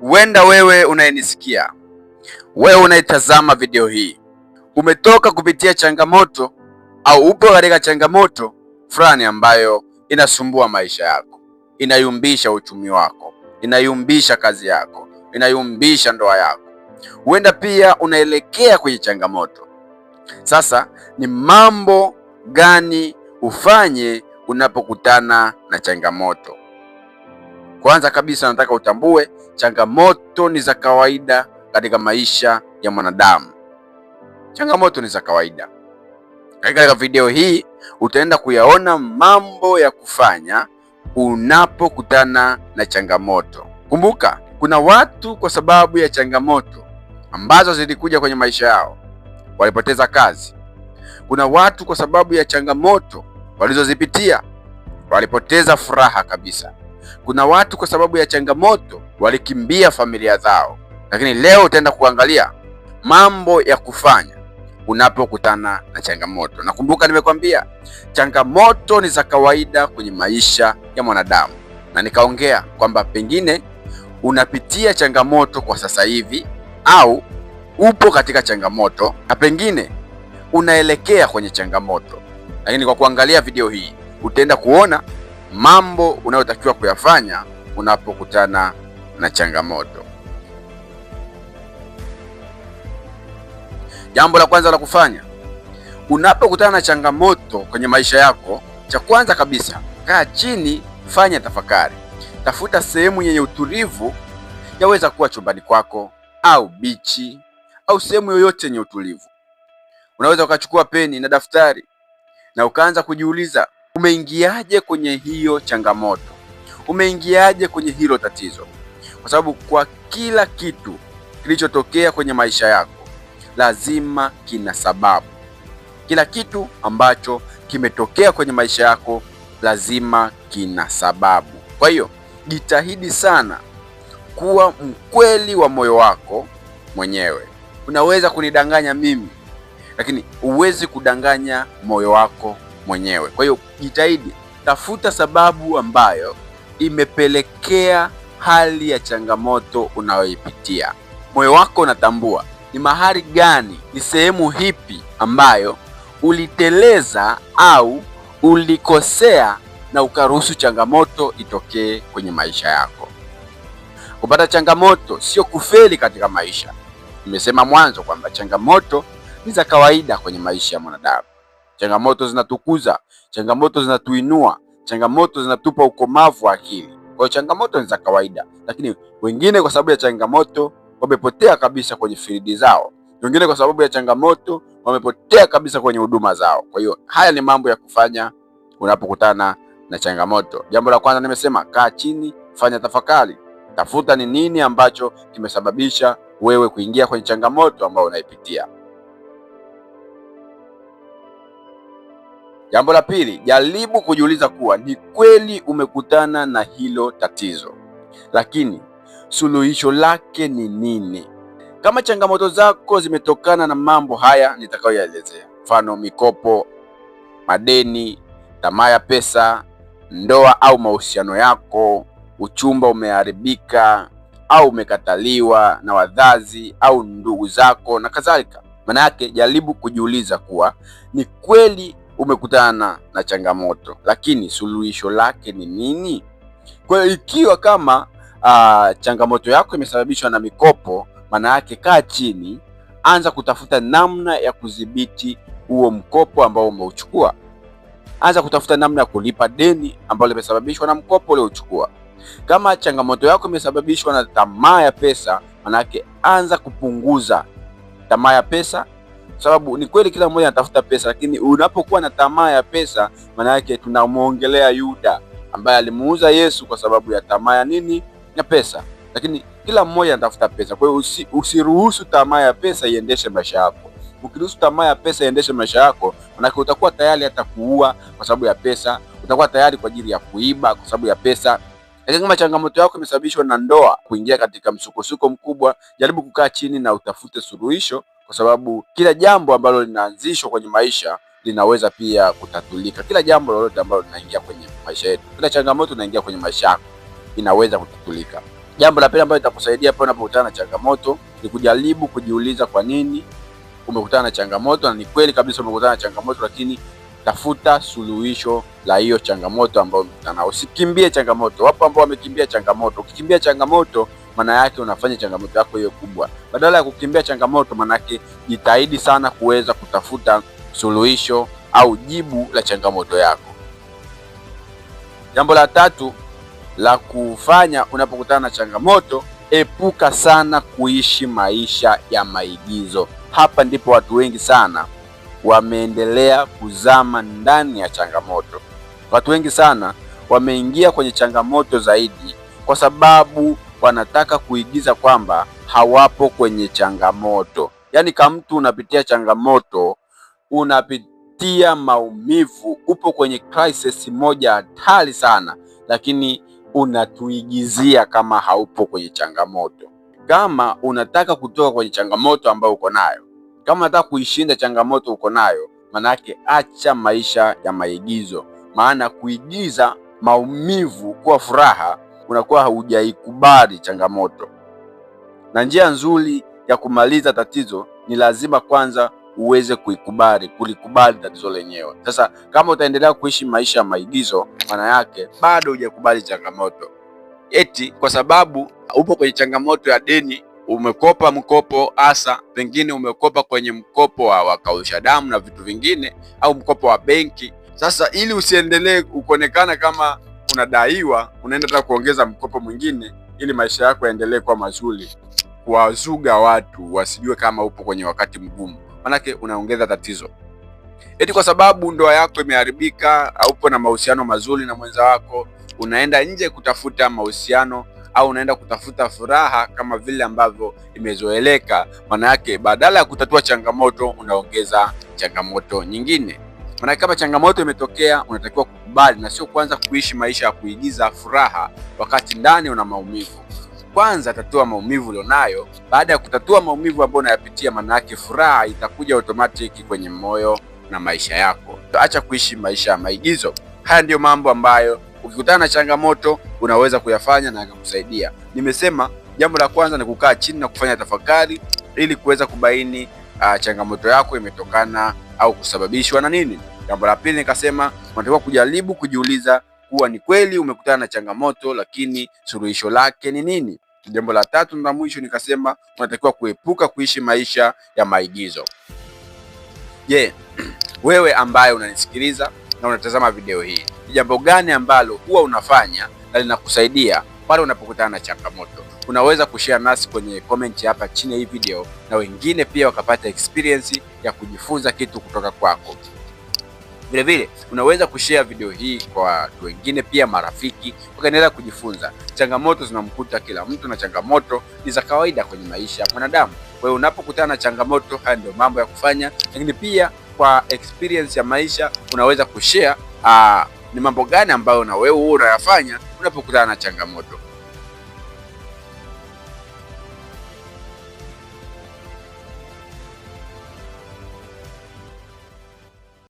Huenda wewe unayenisikia, wewe unaitazama video hii, umetoka kupitia changamoto au upo katika changamoto fulani ambayo inasumbua maisha yako, inayumbisha uchumi wako, inayumbisha kazi yako, inayumbisha ndoa yako. Huenda pia unaelekea kwenye changamoto. Sasa ni mambo gani ufanye unapokutana na changamoto? Kwanza kabisa nataka utambue changamoto ni za kawaida katika maisha ya mwanadamu. Changamoto ni za kawaida. Katika video hii utaenda kuyaona mambo ya kufanya unapokutana na changamoto. Kumbuka, kuna watu kwa sababu ya changamoto ambazo zilikuja kwenye maisha yao walipoteza kazi. Kuna watu kwa sababu ya changamoto walizozipitia walipoteza furaha kabisa. Kuna watu kwa sababu ya changamoto walikimbia familia zao. Lakini leo utaenda kuangalia mambo ya kufanya unapokutana na changamoto. Na kumbuka, nimekwambia changamoto ni za kawaida kwenye maisha ya mwanadamu, na nikaongea kwamba pengine unapitia changamoto kwa sasa hivi au upo katika changamoto na pengine unaelekea kwenye changamoto. Lakini kwa kuangalia video hii utaenda kuona mambo unayotakiwa kuyafanya unapokutana na changamoto. Jambo la kwanza la kufanya unapokutana na changamoto kwenye maisha yako, cha kwanza kabisa, kaa chini, fanya tafakari. Tafuta sehemu yenye utulivu, yaweza kuwa chumbani kwako au bichi au sehemu yoyote yenye utulivu. Unaweza ukachukua peni na daftari na ukaanza kujiuliza, umeingiaje kwenye hiyo changamoto? Umeingiaje kwenye hilo tatizo? Kwa sababu kwa kila kitu kilichotokea kwenye maisha yako lazima kina sababu. Kila kitu ambacho kimetokea kwenye maisha yako lazima kina sababu. Kwa hiyo jitahidi sana kuwa mkweli wa moyo wako mwenyewe. Unaweza kunidanganya mimi, lakini huwezi kudanganya moyo wako mwenyewe. Kwa hiyo jitahidi, tafuta sababu ambayo imepelekea hali ya changamoto unayoipitia. Moyo wako unatambua ni mahali gani, ni sehemu hipi ambayo uliteleza au ulikosea na ukaruhusu changamoto itokee kwenye maisha yako. Kupata changamoto sio kufeli katika maisha. Nimesema mwanzo kwamba changamoto ni za kawaida kwenye maisha ya mwanadamu. Changamoto zinatukuza, changamoto zinatuinua, changamoto zinatupa ukomavu wa akili. Kwa hiyo changamoto ni za kawaida, lakini wengine kwa sababu ya changamoto wamepotea kabisa kwenye field zao. Wengine kwa sababu ya changamoto wamepotea kabisa kwenye huduma zao. Kwa hiyo haya ni mambo ya kufanya unapokutana na changamoto. Jambo la kwanza nimesema, kaa chini, fanya tafakari. Tafuta ni nini ambacho kimesababisha wewe kuingia kwenye changamoto ambayo unaipitia. Jambo la pili, jaribu kujiuliza kuwa ni kweli umekutana na hilo tatizo, lakini suluhisho lake ni nini? Kama changamoto zako zimetokana na mambo haya nitakayoelezea, mfano mikopo, madeni, tamaa ya pesa, ndoa au mahusiano yako, uchumba umeharibika au umekataliwa na wazazi au ndugu zako na kadhalika, maana yake jaribu kujiuliza kuwa ni kweli umekutana na changamoto, lakini suluhisho lake ni nini? Kwa hiyo ikiwa kama changamoto yako imesababishwa na mikopo, maana yake kaa chini, anza kutafuta namna ya kudhibiti huo mkopo ambao umeuchukua. Anza kutafuta namna ya kulipa deni ambalo limesababishwa na mkopo uliochukua. Kama changamoto yako imesababishwa na tamaa ya pesa, maana yake anza kupunguza tamaa ya pesa. Sababu ni kweli kila mmoja anatafuta pesa, lakini unapokuwa na tamaa ya pesa, maana yake tunamuongelea Yuda ambaye alimuuza Yesu kwa sababu ya tamaa ya nini? Ya pesa. Lakini kila mmoja anatafuta pesa. Kwa hiyo usiruhusu tamaa ya pesa iendeshe maisha yako. Ukiruhusu tamaa ya pesa iendeshe maisha yako, maana yake utakuwa tayari hata kuua kwa sababu ya pesa, utakuwa tayari kwa ajili ya kuiba kwa sababu ya pesa. Lakini kama changamoto yako imesababishwa na ndoa, kuingia katika msukosuko mkubwa, jaribu kukaa chini na utafute suluhisho, kwa sababu kila jambo ambalo linaanzishwa kwenye maisha linaweza pia kutatulika. Kila jambo lolote ambalo linaingia kwenye maisha yetu, kila changamoto inaingia kwenye maisha yako inaweza kutatulika. Jambo la pili ambalo litakusaidia pale unapokutana na changamoto ni kujaribu kujiuliza kwa nini umekutana na changamoto, na ni kweli kabisa umekutana na changamoto, lakini tafuta suluhisho la hiyo changamoto ambayo umekutana nayo. Usikimbie changamoto. Wapo ambao wamekimbia changamoto. Ukikimbia changamoto, maana yake unafanya changamoto yako hiyo kubwa. Badala ya kukimbia changamoto, maana yake jitahidi sana kuweza kutafuta suluhisho au jibu la changamoto yako. Jambo la tatu la kufanya unapokutana na changamoto, epuka sana kuishi maisha ya maigizo. Hapa ndipo watu wengi sana wameendelea kuzama ndani ya changamoto. Watu wengi sana wameingia kwenye changamoto zaidi kwa sababu wanataka kuigiza kwamba hawapo kwenye changamoto. Yaani kama mtu unapitia changamoto, unapitia maumivu, upo kwenye crisis moja hatari sana, lakini unatuigizia kama haupo kwenye changamoto. Kama unataka kutoka kwenye changamoto ambayo uko nayo, kama unataka kuishinda changamoto uko nayo, manake acha maisha ya maigizo. Maana kuigiza maumivu kuwa furaha, unakuwa haujaikubali changamoto. Na njia nzuri ya kumaliza tatizo ni lazima kwanza uweze kulikubali tatizo lenyewe. Sasa kama utaendelea kuishi maisha ya maigizo, maana yake bado hujakubali changamoto. Eti kwa sababu upo kwenye changamoto ya deni, umekopa mkopo hasa, pengine umekopa kwenye mkopo wa kausha damu na vitu vingine, au mkopo wa benki. Sasa ili usiendelee kuonekana kama unadaiwa, unaenda hata kuongeza mkopo mwingine ili maisha yako yaendelee kuwa mazuri, kuwazuga watu wasijue kama upo kwenye wakati mgumu, manake unaongeza tatizo. Eti kwa sababu ndoa yako imeharibika, haupo na mahusiano mazuri na mwenza wako, unaenda nje kutafuta mahusiano au unaenda kutafuta furaha kama vile ambavyo imezoeleka. Maana yake badala ya kutatua changamoto unaongeza changamoto nyingine. Maana kama changamoto imetokea, unatakiwa kukubali na sio kuanza kuishi maisha ya kuigiza furaha wakati ndani una maumivu. Kwanza tatua maumivu ulionayo. Baada ya kutatua maumivu ambayo unayapitia, maana yake furaha itakuja automatic kwenye moyo na maisha yako. Acha kuishi maisha ya maigizo. Haya ndiyo mambo ambayo ukikutana na changamoto unaweza kuyafanya na yakakusaidia. Nimesema jambo la kwanza ni kukaa chini na kufanya tafakari ili kuweza kubaini changamoto yako imetokana au kusababishwa na nini. Jambo la pili nikasema unatakiwa kujaribu kujiuliza kuwa ni kweli umekutana na changamoto, lakini suluhisho lake ni nini. Jambo la tatu na mwisho nikasema unatakiwa kuepuka kuishi maisha ya maigizo. Je, wewe ambaye unanisikiliza na unatazama video hii, ni jambo gani ambalo huwa unafanya na linakusaidia pale unapokutana na changamoto? Unaweza kushare nasi kwenye comment hapa chini ya hii video, na wengine pia wakapata experience ya kujifunza kitu kutoka kwako. Vile vile unaweza kushare video hii kwa watu wengine pia, marafiki, wakaendelea kujifunza. Changamoto zinamkuta kila mtu na changamoto ni za kawaida kwenye maisha ya mwanadamu. Kwa hiyo unapokutana na changamoto, haya ndio mambo ya kufanya, lakini pia kwa experience ya maisha unaweza kushare ni mambo gani ambayo na wewe unayafanya unapokutana na changamoto.